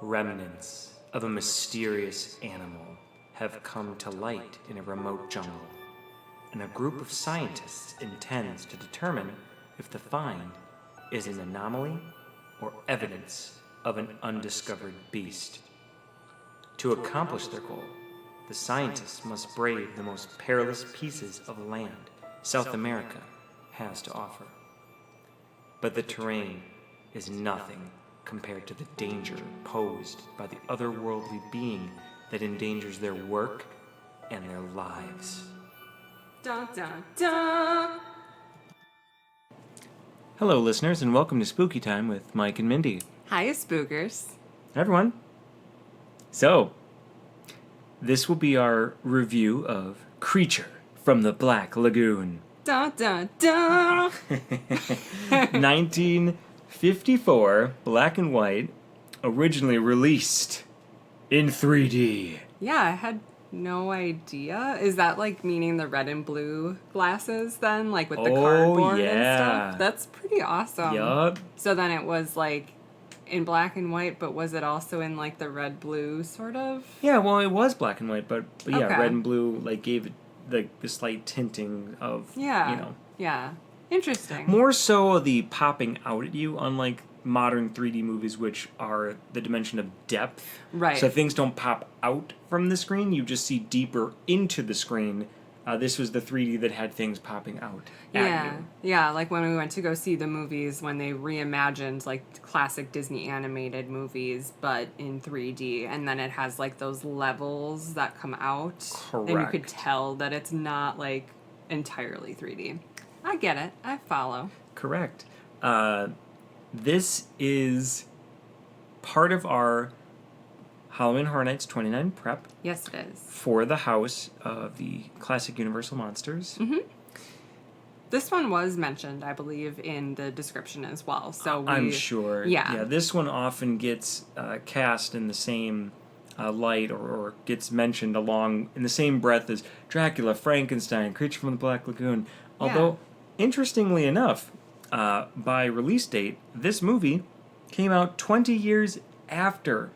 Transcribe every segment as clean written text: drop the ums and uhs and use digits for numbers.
Remnants of a mysterious animal have come to light in a remote jungle, and a group of scientists intends to determine if the find is an anomaly or evidence of an undiscovered beast. To accomplish their goal, the scientists must brave the most perilous pieces of land South America has to offer. But the terrain is nothing compared to the danger posed by the otherworldly being that endangers their work and their lives. Dun, dun, dun. Hello, listeners, and welcome to Spooky Time with Mike and Mindy. Hiya, spookers. Hi, everyone. So, this will be our review of Creature from the Black Lagoon. Dun, dun, dun. 1954, black and white, originally released in 3D. Yeah, I had no idea. Is that like meaning the red and blue glasses then? Like with the cardboard and stuff? That's pretty awesome. Yup. So then it was like in black and white, but was it also in like the red blue sort of? Yeah, well, it was black and white, but yeah, Okay. red and blue like gave it the slight tinting of, Yeah. Yeah. Interesting. More so the popping out at you, unlike modern 3D movies, which are the dimension of depth. Right. So things don't pop out from the screen, you just see deeper into the screen. This was the 3D that had things popping out at you. Yeah, like when we went to go see the movies when they reimagined like classic Disney animated movies but in 3D, and then it has like those levels that come out. Correct. And you could tell that it's not like entirely 3D. I get it. I follow. Correct. This is part of our Halloween Horror Nights 29 prep. Yes, it is. For the house of the classic Universal monsters. Mm-hmm. This one was mentioned, I believe, in the description as well. So I'm sure. Yeah. Yeah, this one often gets cast in the same light or gets mentioned along in the same breath as Dracula, Frankenstein, Creature from the Black Lagoon. Although, interestingly enough, by release date, this movie came out 20 years after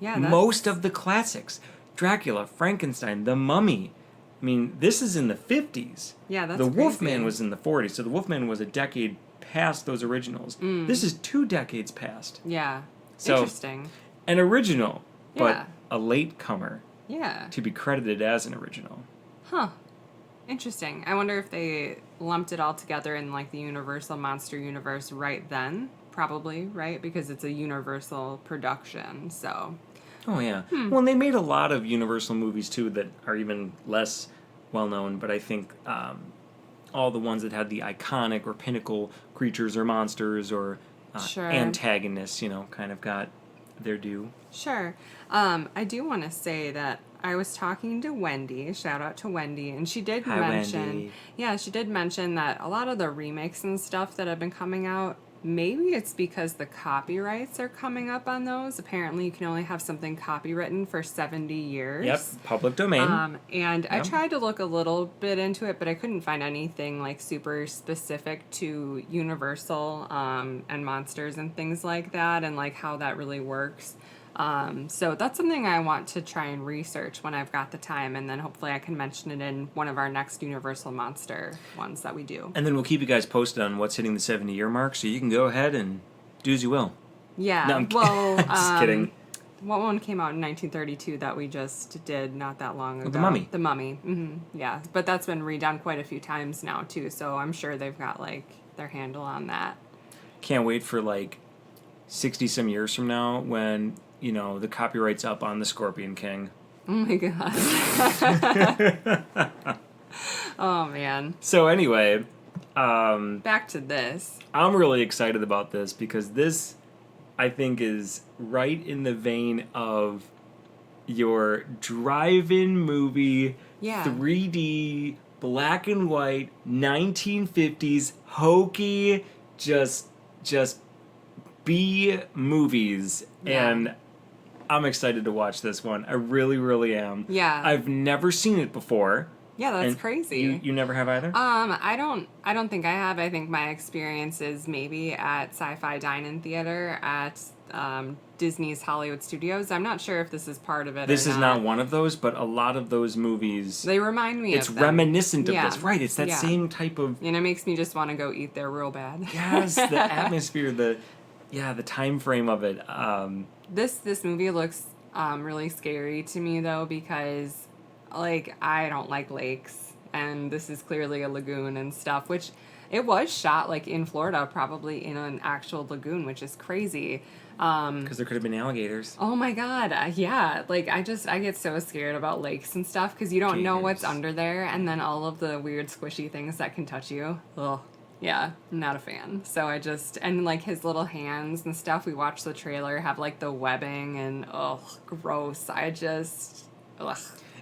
most of the classics. Dracula, Frankenstein, The Mummy. I mean, this is in the 50s. Yeah, that's The crazy. Wolfman was in the 40s, so The Wolfman was a decade past those originals. This is 2 decades past. Yeah. So, interesting. An original, but Yeah. a latecomer Yeah. to be credited as an original. Huh. Interesting. I wonder if they lumped it all together in like the Universal Monster Universe right then. Probably, right? Because it's a Universal production, so. Oh, yeah. Well, and they made a lot of Universal movies, too, that are even less well-known, but I think all the ones that had the iconic or pinnacle creatures or monsters or antagonists, kind of got their due. Sure. I do want to say that I was talking to Wendy, shout out to Wendy, and she did mention, she did mention that a lot of the remakes and stuff that have been coming out, maybe it's because the copyrights are coming up on those. Apparently, you can only have something copywritten for 70 years. Yep, public domain. And I tried to look a little bit into it, but I couldn't find anything like super specific to Universal and monsters and things like that, and like how that really works. So that's something I want to try and research when I've got the time, and then hopefully I can mention it in one of our next Universal Monster ones that we do. And then we'll keep you guys posted on what's hitting the 70-year mark, so you can go ahead and do as you will. Yeah. No, I'm well, just kidding. What one came out in 1932 that we just did not that long ago? The Mummy. The Mummy. Mm-hmm. Yeah, but that's been redone quite a few times now too, so I'm sure they've got like their handle on that. Can't wait for like 60-some years from now when the copyright's up on the Scorpion King. Oh my god. Oh man. So anyway, back to this. I'm really excited about this because this, I think, is right in the vein of your drive-in movie, 3D, black and white, 1950s, hokey, just B movies. Yeah. And I'm excited to watch this one. I really, really am. Yeah. I've never seen it before. Yeah, that's And crazy. You never have either? I don't think I have. I think my experience is maybe at Sci-Fi Dine-In Theater at Disney's Hollywood Studios. I'm not sure if this is part of it. This or is not one of those, but a lot of those movies. They remind me it's of them. reminiscent of Yeah. this, right? It's that Yeah. same type of. And it makes me just want to go eat there real bad. Yes, the atmosphere, the time frame of it. This movie looks really scary to me though, because like I don't like lakes, and this is clearly a lagoon and stuff, which it was shot like in Florida, probably in an actual lagoon, which is crazy. Because there could have been alligators. Oh my god, yeah. Like I get so scared about lakes and stuff because you don't know what's Gators. under there, and then all of the weird squishy things that can touch you. Ugh. Yeah, I'm not a fan. So and like his little hands and stuff, we watched the trailer, have like the webbing and gross. Ugh.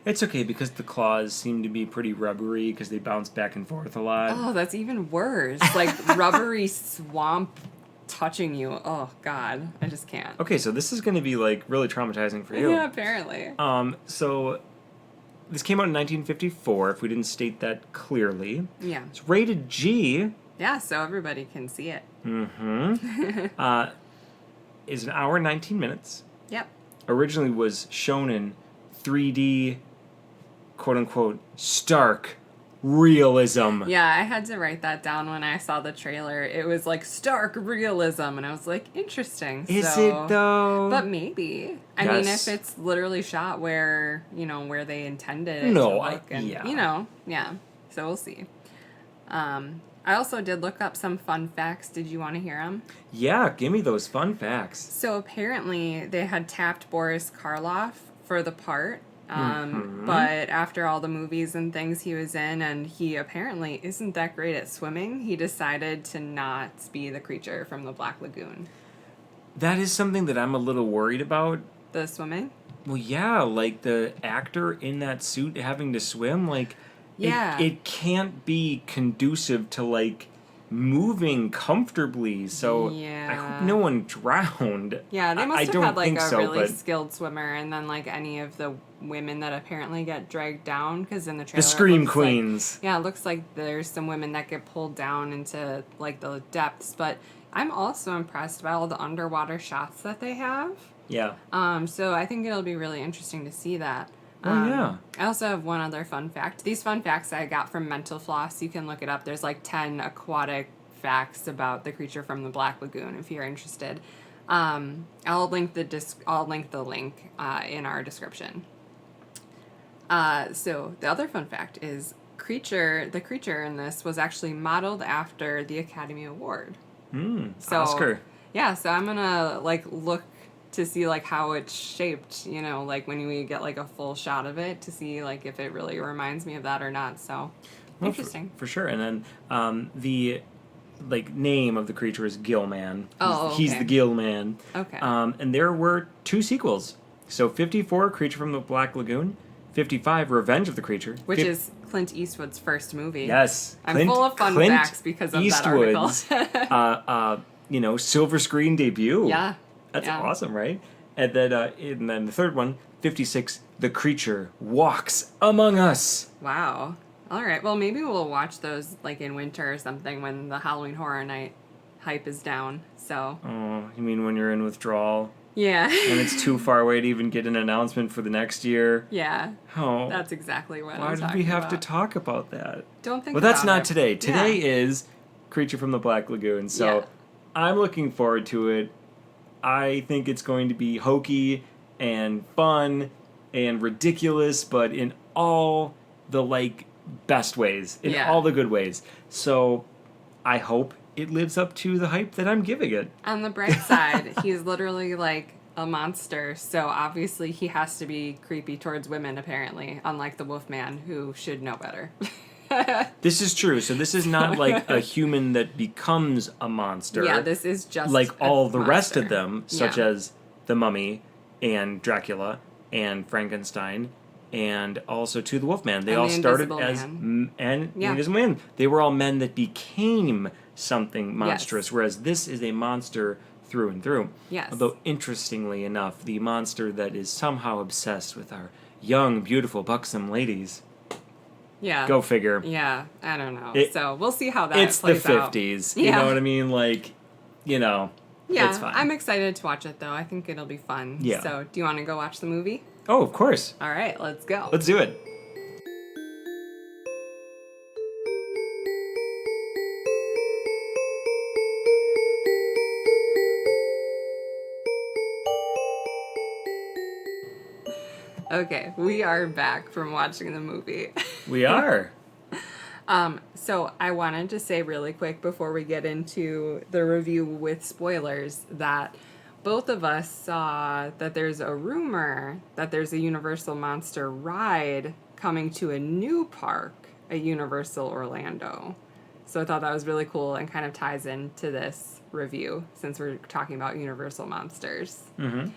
It's okay because the claws seem to be pretty rubbery because they bounce back and forth a lot. Oh, that's even worse. Like rubbery swamp touching you. Oh god, I just can't. Okay, so this is going to be like really traumatizing for you. Yeah, apparently. So this came out in 1954, if we didn't state that clearly. Yeah. It's rated G. Yeah, so everybody can see it. Is an hour and 19 minutes. Yep. Originally was shown in 3D, quote unquote, stark realism. Yeah, I had to write that down when I saw the trailer. It was like stark realism, and I was like, interesting. Is So- it though? But maybe. I mean, Yes. if it's literally shot where they intended it No, to I- look, and, yeah. yeah. So we'll see. I also did look up some fun facts. Did you want to hear them? Yeah, give me those fun facts. So apparently they had tapped Boris Karloff for the part, but after all the movies and things he was in, and he apparently isn't that great at swimming, he decided to not be the creature from the Black Lagoon. That is something that I'm a little worried about. The swimming? Well, yeah, like the actor in that suit having to swim, like, Yeah. it can't be conducive to, like, moving comfortably. So I Yeah. hope no one drowned. Yeah, they I must have don't had like think a so, really but skilled swimmer, and then like any of the women that apparently get dragged down, because in the trailer the it Scream looks like- Queens. yeah, it looks like there's some women that get pulled down into like the depths, but I'm also impressed by all the underwater shots that they have. Yeah. So I think it'll be really interesting to see that. Oh, yeah. I also have one other fun fact. These fun facts I got from Mental Floss. You can look it up. There's like 10 aquatic facts about the creature from the Black Lagoon if you're interested. I'll link the link in our description. So the other fun fact is the creature in this was actually modeled after the Academy Award. So, Oscar. Yeah, so I'm gonna like look to see like how it's shaped, like when we get like a full shot of it to see like if it really reminds me of that or not. So Well, interesting. For sure. And then the name of the creature is Gillman. He's okay. the Gillman. Okay. And there were 2 sequels. So 54, Creature from the Black Lagoon. 55, Revenge of the Creature. Which is Clint Eastwood's first movie. Yes. I'm full of fun facts because of that article. Silver screen debut. Yeah. That's Yeah. awesome, right? And then the third one, 56, The Creature Walks Among Us. Wow. All right. Well, maybe we'll watch those like in winter or something when the Halloween Horror Night hype is down. So. Oh, you mean when you're in withdrawal Yeah. and it's too far away to even get an announcement for the next year? Yeah. Oh. That's exactly what Why I'm did talking we have to about. talk about that? Don't think Well, that's about not it. today. Today Yeah. is Creature from the Black Lagoon. So Yeah. I'm looking forward to it. I think it's going to be hokey and fun and ridiculous, but in all the best ways, in Yeah. all the good ways. So I hope it lives up to the hype that I'm giving it. On the bright side, he's literally like a monster, so obviously he has to be creepy towards women, apparently, unlike the Wolfman, who should know better. This is true. So this is not like a human that becomes a monster. Yeah, this is just like a all the rest of monster. them, such Yeah. as the Mummy and Dracula and Frankenstein, and also to the Wolfman. They And all the started Invisible as Man. and the Yeah. Invisible Man. They were all men that became something monstrous, Yes. whereas this is a monster through and through. Yes. Although interestingly enough, the monster that is somehow obsessed with our young, beautiful, buxom ladies. Yeah. Go figure. Yeah, I don't know. It- So we'll see how that It's the plays out. 50s. You Yeah. know what I mean? Yeah, It's fine. I'm excited to watch it, though. I think it'll be fun. Yeah. So, do you want to go watch the movie? Oh, of course. All right, let's go. Let's do it. Okay, we are back from watching the movie. We are. So I wanted to say really quick before we get into the review with spoilers that both of us saw that there's a rumor that there's a Universal Monster ride coming to a new park at Universal Orlando. So I thought that was really cool and kind of ties into this review since we're talking about Universal Monsters. Mm-hmm.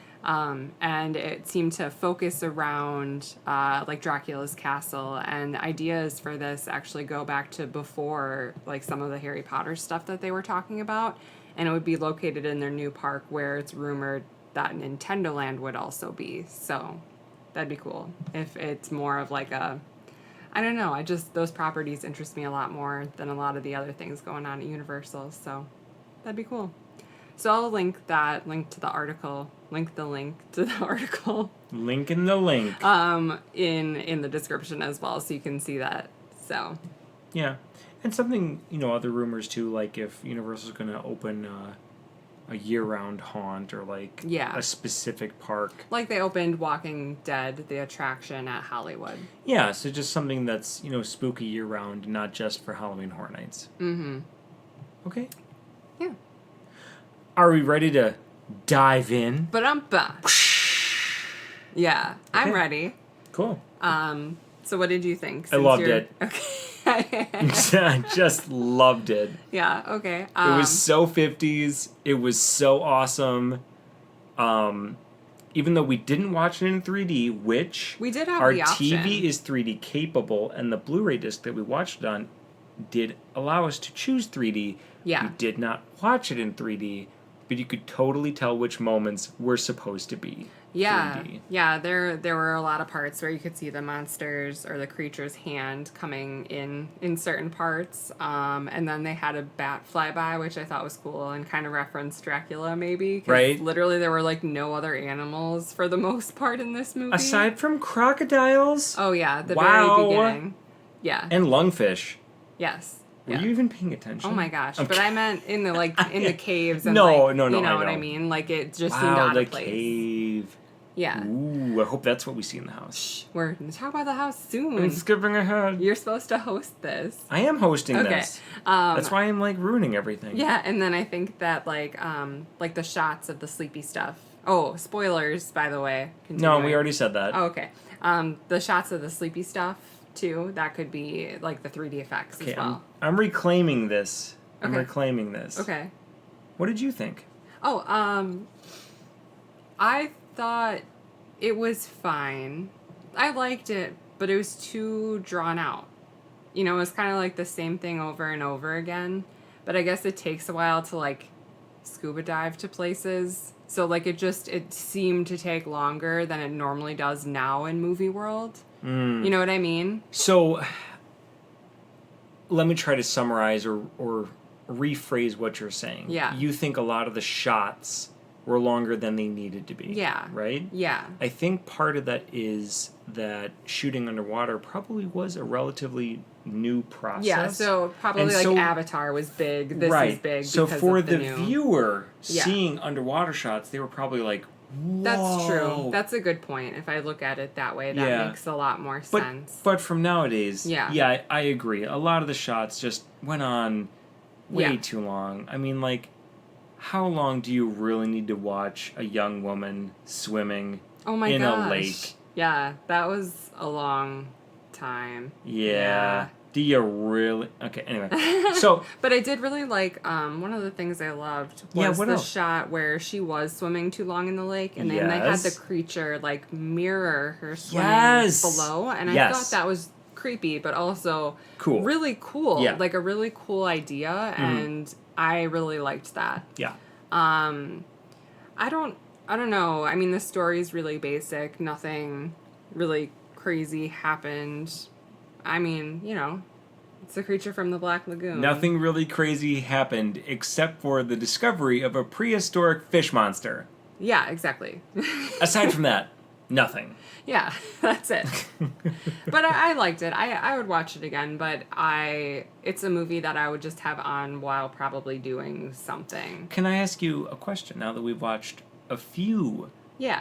And it seemed to focus around like Dracula's castle, and ideas for this actually go back to before like some of the Harry Potter stuff that they were talking about, and it would be located in their new park where it's rumored that Nintendo Land would also be. So that'd be cool if it's more of like a, I don't know, those properties interest me a lot more than a lot of the other things going on at Universal, so that'd be cool. So I'll link the link to the article in the link in the description as well, so you can see that. So Yeah. And something, other rumors too, like if Universal's going to open a year-round haunt or like a specific park. Like they opened Walking Dead, the attraction at Hollywood. Yeah, so just something that's, spooky year-round, not just for Halloween Horror Nights. Mm-hmm. Okay. Yeah. Are we ready to dive in? Yeah, I'm Okay. ready. Cool. So what did you think? I loved it. Okay. I just loved it. Yeah, okay. It was so 50s. It was so awesome. Even though we didn't watch it in 3D, which we did have our the option. TV is 3D capable, and the Blu-ray disc that we watched it on did allow us to choose 3D. Yeah. We did not watch it in 3D, but you could totally tell which moments were supposed to be 3D. Yeah, there were a lot of parts where you could see the monsters or the creature's hand coming in certain parts, and then they had a bat fly by, which I thought was cool and kind of referenced Dracula maybe, 'cause Right. literally there were like no other animals for the most part in this movie. Aside from crocodiles Oh yeah, the Wow. very beginning. Yeah. and lungfish. Yes. Were Yeah. you even paying attention? Oh my gosh! I'm But I meant in the in the caves and No, like, no, you know I what I know. mean? Like it just seemed Wow, out the of place. cave. Yeah. Ooh, I hope that's what we see in the house. We're gonna talk about the house soon. I'm skipping ahead. You're supposed to host this. I am hosting Okay. this. That's why I'm like ruining everything. Yeah, and then I think that like the shots of the sleepy stuff. Oh, spoilers, by the way. No, Continuing. we already said that. Oh, okay. The shots of the sleepy stuff too. That could be like the 3D effects Okay, as well. I'm reclaiming this. I'm Okay. reclaiming this. Okay. What did you think? Oh, I thought it was fine. I liked it, but it was too drawn out. You know, it was kind of like the same thing over and over again. But I guess it takes a while to like scuba dive to places. So like it seemed to take longer than it normally does now in movie world. You know what I mean? So, let me try to summarize or rephrase what you're saying. Yeah. You think a lot of the shots were longer than they needed to be. Yeah. Right? Yeah. I think part of that is that shooting underwater probably was a relatively new process. Yeah, so probably And like so- Avatar was big. This right. is big. So because for of the the new... viewer Yeah. seeing underwater shots, they were probably like, whoa. That's true. That's a good point. If I look at it that way, that Yeah. makes a lot more But, sense. but from nowadays, Yeah. I agree. A lot of the shots just went on way Yeah. too long. I mean, like, how long do you really need to watch a young woman swimming Oh my in gosh. a lake? Yeah, that was a long time. Yeah. Do you really? Okay, anyway. So, But I did really like one of the things I loved Yeah, was what the else? shot where she was swimming too long in the lake, and then they had the Yes. creature like mirror her swimming Yes. below, and I Yes. thought that was creepy, but also Cool. really cool. Yeah. Like a really cool idea, and I really liked that. yeah. I don't know. I mean, the story's really basic. Nothing really crazy happened. I mean, you know, It's the creature from the Black Lagoon. Nothing really crazy happened except for the discovery of a prehistoric fish monster. Yeah, exactly. Aside from that, nothing. Yeah, that's it. But I liked it. I would watch it again, but it's a movie that I would just have on while probably doing something. Can I ask you a question now that we've watched a few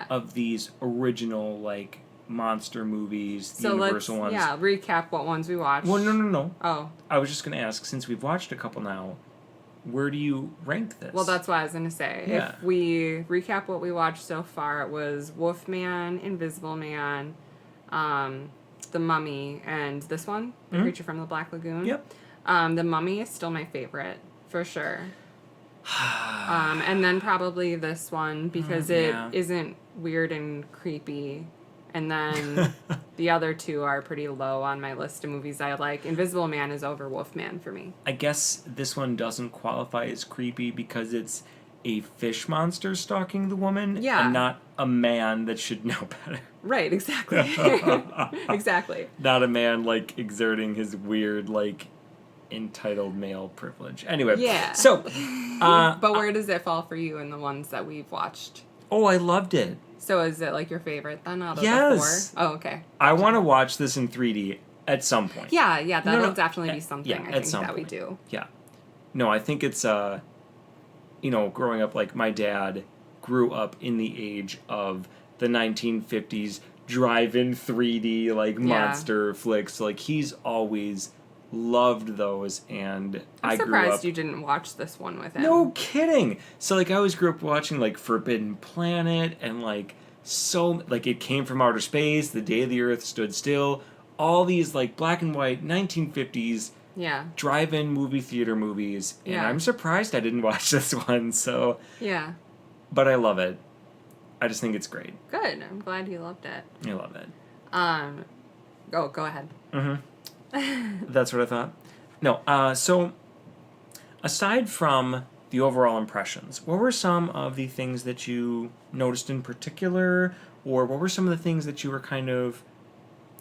of these original, like, monster movies, the Universal ones? Yeah, recap what ones we watched. Well, no. Oh. I was just going to ask, since we've watched a couple now, where do you rank this? Well, that's what I was going to say. Yeah. If we recap what we watched so far, it was Wolfman, Invisible Man, The Mummy, and this one, The Creature from the Black Lagoon. Yep. The Mummy is still my favorite, for sure. And then probably this one, because it isn't weird and creepy. And then the other two are pretty low on my list of movies I like. Invisible Man is over Wolfman for me. I guess this one doesn't qualify as creepy because it's a fish monster stalking the woman and not a man that should know better. Right, exactly. Exactly. Not a man, like, exerting his weird, like, entitled male privilege. Anyway. Yeah. So. But where does it fall for you in the ones that we've watched? Oh, I loved it. So is it, like, your favorite then out of the four? Oh, okay. I want to watch this in 3D at some point. Yeah, that'll definitely be something I think that point. we do. Yeah. No, I think it's, growing up, like, my dad grew up in the age of the 1950s drive-in 3D, like, monster flicks. Like, he's always loved those, and I'm surprised you didn't watch this one with him. No kidding. So, like, I always grew up watching, like, Forbidden Planet and, like, It Came from Outer Space, The Day the Earth Stood Still, all these, like, black and white 1950s drive-in movie theater movies, and I'm surprised I didn't watch this one, so... Yeah. But I love it. I just think it's great. Good. I'm glad you loved it. I love it. Go ahead. Mm-hmm. That's what I thought. No, so aside from the overall impressions, what were some of the things that you noticed in particular, or what were some of the things that you were kind of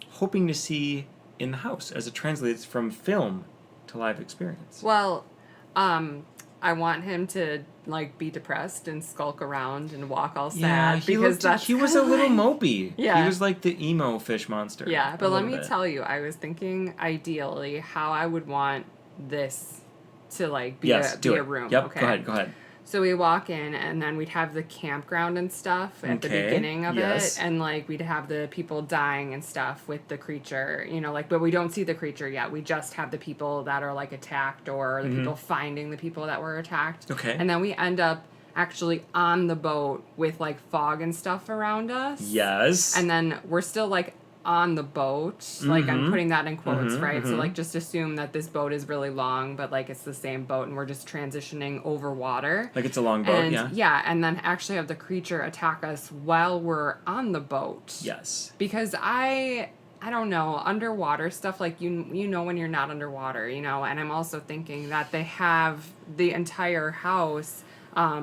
hoping to see in the house as it translates from film to live experience? Well, I want him to, like, be depressed and skulk around and walk all sad he was a little mopey. Yeah. He was like the emo fish monster. Yeah, but let me tell you, I was thinking ideally how I would want this to, like, be a room. Yep, okay? Go ahead. So we walk in, and then we'd have the campground and stuff at the beginning of it, and, like, we'd have the people dying and stuff with the creature, like, but we don't see the creature yet. We just have the people that are, like, attacked, or the people finding the people that were attacked. Okay. And then we end up actually on the boat with, like, fog and stuff around us. Yes. And then we're still, like, on the boat, like, I'm putting that in quotes, right? So, like, just assume that this boat is really long, but, like, it's the same boat, and we're just transitioning over water. Like it's a long boat, Yeah, and then actually have the creature attack us while we're on the boat. Yes. Because I don't know, underwater stuff, like, you know when you're not underwater, and I'm also thinking that they have the entire house,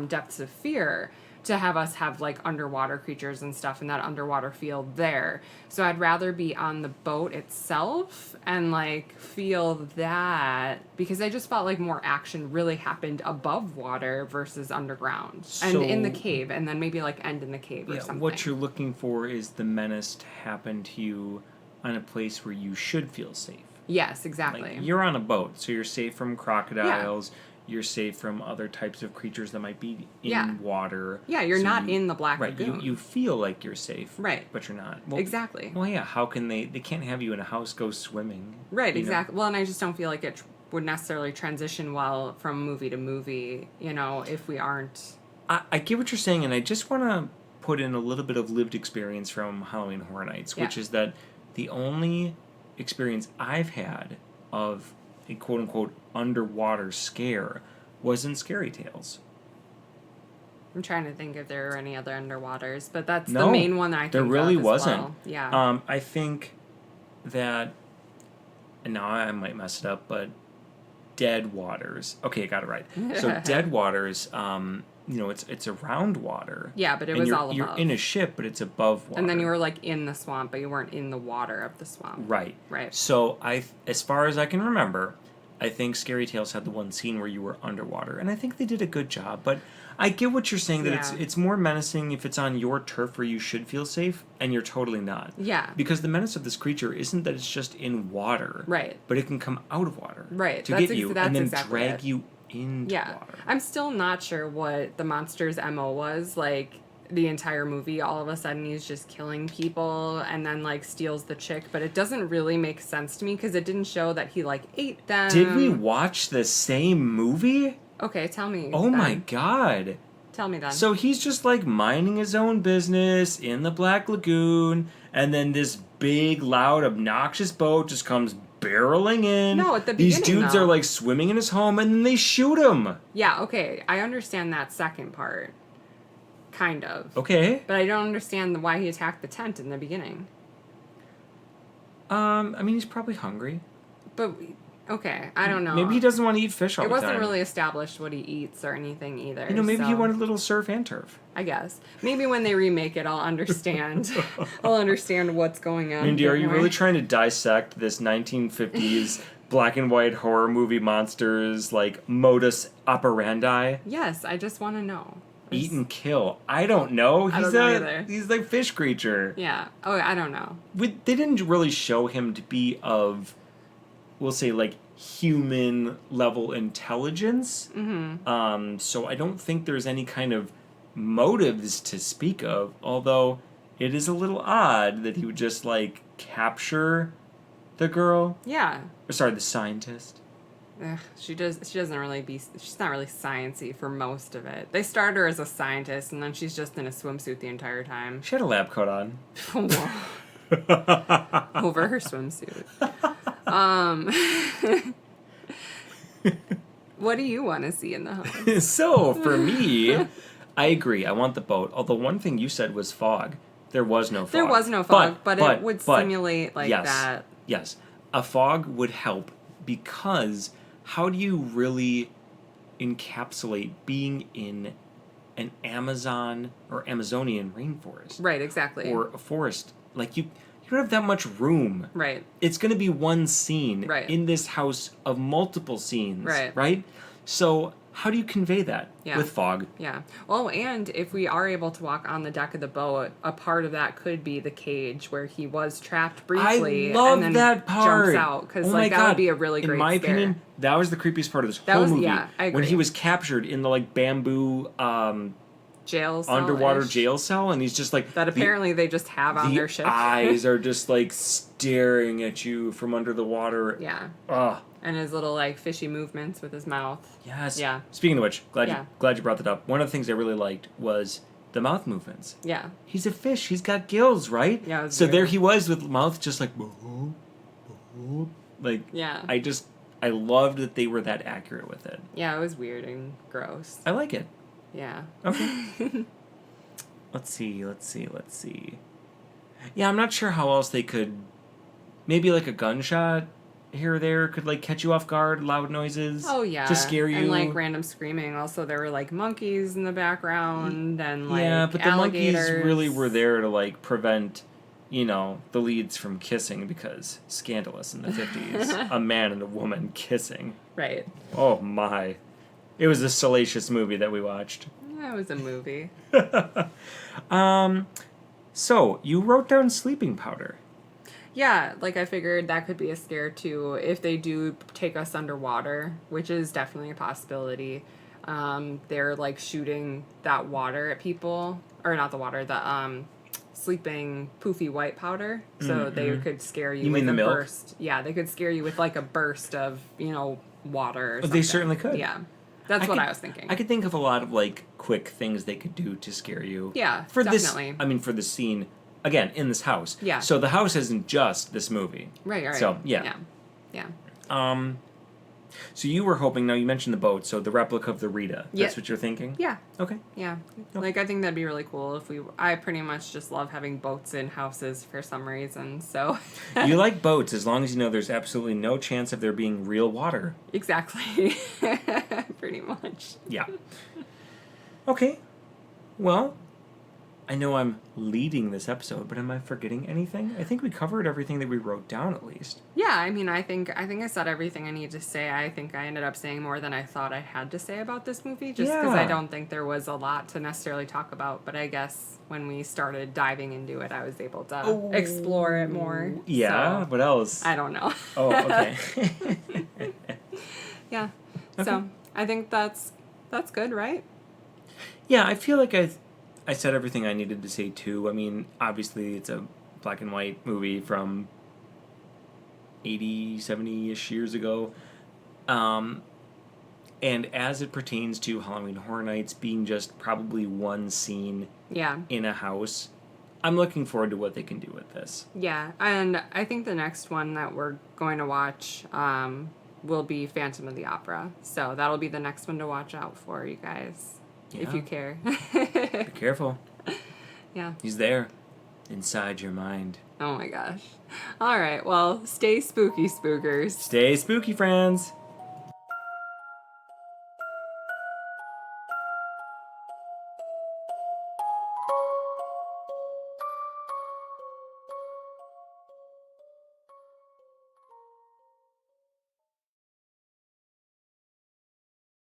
Depths of Fear, to have us have, like, underwater creatures and stuff in that underwater field there. So I'd rather be on the boat itself and, like, feel that, because I just felt like more action really happened above water versus underground. And in the cave, and then maybe, like, end in the cave or something. What you're looking for is the menace to happen to you on a place where you should feel safe. Yes, exactly. Like, you're on a boat, so you're safe from crocodiles. You're safe from other types of creatures that might be in water. Yeah, you're not in the Black Lagoon. Right, you feel like you're safe. Right. But you're not. Well, exactly. Well, yeah, how can they can't have you in a house go swimming. Right, exactly. Well, and I just don't feel like it would necessarily transition well from movie to movie, if we aren't... I get what you're saying, and I just want to put in a little bit of lived experience from Halloween Horror Nights, which is that the only experience I've had of a quote-unquote underwater scare was in Scary Tales. I'm trying to think if there are any other underwaters, but that's the main one that I think there really of as wasn't. Well. Yeah. I think that, and now I might mess it up, but Dead Waters. Okay, I got it right. So Dead Waters, it's around water. Yeah, but it and was you're, all you're above. in a ship, but it's above water. And then you were like in the swamp, but you weren't in the water of the swamp. Right. Right. So as far as I can remember, I think Scary Tales had the one scene where you were underwater, and I think they did a good job. But I get what you're saying, that it's more menacing if it's on your turf where you should feel safe, and you're totally not. Yeah. Because the menace of this creature isn't that it's just in water. Right. But it can come out of water. Right. To get you, and then exactly drag it. you into Yeah. water. I'm still not sure what the monster's MO was, like, the entire movie. All of a sudden he's just killing people and then, like, steals the chick, but it doesn't really make sense to me because it didn't show that he, like, ate them. Did we watch the same movie? Okay, tell me. Oh then. my god. Tell me then. So he's just like minding his own business in the Black Lagoon, and then this big, loud, obnoxious boat just comes barreling in. No, at the These beginning, dudes though. are like swimming in his home, and then they shoot him. Yeah, okay. I understand that second part. Kind of. Okay. But I don't understand why he attacked the tent in the beginning. I mean, he's probably hungry. But, okay, I don't know. Maybe he doesn't want to eat fish all It the time. wasn't really established what he eats or anything either. Maybe he so- wanted a little surf and turf. I guess. Maybe when they remake it, I'll understand. I'll understand what's going on. Mindy, are you Anyway. really trying to dissect this 1950s black and white horror movie monsters, like, modus operandi? Yes, I just want to know. Eat and kill. I don't know. I don't know either. He's like fish creature. Yeah. Oh, I don't know. They didn't really show him to be of, we'll say, like, human level intelligence. Mm-hmm. So I don't think there's any kind of motives to speak of, although it is a little odd that he would just, like, capture the girl. Yeah. Or, sorry, the scientist. Ugh, she doesn't really she's not really sciencey for most of it. They start her as a scientist and then she's just in a swimsuit the entire time. She had a lab coat on. Over her swimsuit. What do you want to see in the home? So, for me, I agree. I want the boat. Although one thing you said was fog. There was no fog. There was no fog, but it would simulate like yes, that. Yes. A fog would help because how do you really encapsulate being in an Amazon or Amazonian rainforest? Right, exactly. Or a forest. Like, you don't have that much room. Right. It's going to be one scene Right. in this house of multiple scenes. Right. Right? So, how do you convey that? Yeah. With fog. Yeah. Oh, and if we are able to walk on the deck of the boat, a part of that could be the cage where he was trapped briefly I love and then that part. jumps out because Oh my that God. would be a really great In my scare. opinion, that was the creepiest part of this That whole was- movie. yeah, I When agree. he was captured in the like bamboo Jail cell underwater jail cell, and he's just like that apparently they just have on the their ship. eyes are just like staring at you from under the water. Yeah. Ugh. And his little like fishy movements with his mouth. Yes. Yeah. Speaking of which, glad Yeah. you brought that up. One of the things I really liked was the mouth movements. Yeah. He's a fish. He's got gills, right? Yeah, it was so weird. there he was with mouth just like, like. Yeah. I loved that they were that accurate with it. Yeah, it was weird and gross. I like it. Yeah. Okay. Let's see. Yeah, I'm not sure how else they could. Maybe like a gunshot here or there could like catch you off guard, loud noises. Oh yeah. To scare you. And like random screaming. Also there were like monkeys in the background and like yeah, but the monkeys alligators. really were there to like prevent, the leads from kissing because scandalous in the 50s. A man and a woman kissing. Right. Oh my. It was a salacious movie that we watched. Yeah, it was a movie. So, you wrote down sleeping powder. Yeah, like I figured that could be a scare too if they do take us underwater, which is definitely a possibility. They're like shooting that water at people, or not the water, the sleeping poofy white powder. So they could scare you, You with mean the a milk? burst. Yeah, they could scare you with like a burst of, water or something. They certainly could. Yeah. That's what I was thinking. I could think of a lot of like quick things they could do to scare you. Yeah, for definitely. for the scene again in this house. Yeah. So the house isn't just this movie. Right. So yeah. So you were hoping. Now you mentioned the boat. So the replica of the Rita. Yeah. That's what you're thinking. Yeah. Okay. Yeah. Like, I think that'd be really cool if I pretty much just love having boats in houses for some reason, so. You like boats as long as you know there's absolutely no chance of there being real water. Exactly. Pretty much. Yeah. Okay. Well, I know I'm leading this episode, but am I forgetting anything? I think we covered everything that we wrote down at least. Yeah, I mean, I think I said everything I need to say. I think I ended up saying more than I thought I had to say about this movie, just because I Yeah. don't think there was a lot to necessarily talk about. But I guess when we started diving into it, I was able to explore it more. Yeah, So, what else? I don't know. Oh, okay. Yeah. Okay. So I think that's good, right? Yeah, I feel like I said everything I needed to say too. I mean, obviously it's a black and white movie from 80, 70-ish years ago. And as it pertains to Halloween Horror Nights being just probably one scene Yeah. in a house, I'm looking forward to what they can do with this. Yeah, and I think the next one that we're going to watch will be Phantom of the Opera. So that'll be the next one to watch out for, you guys, if Yeah. you care. Be careful. Yeah. He's there, inside your mind. Oh my gosh. All right. Well, stay spooky, spookers. Stay spooky, friends.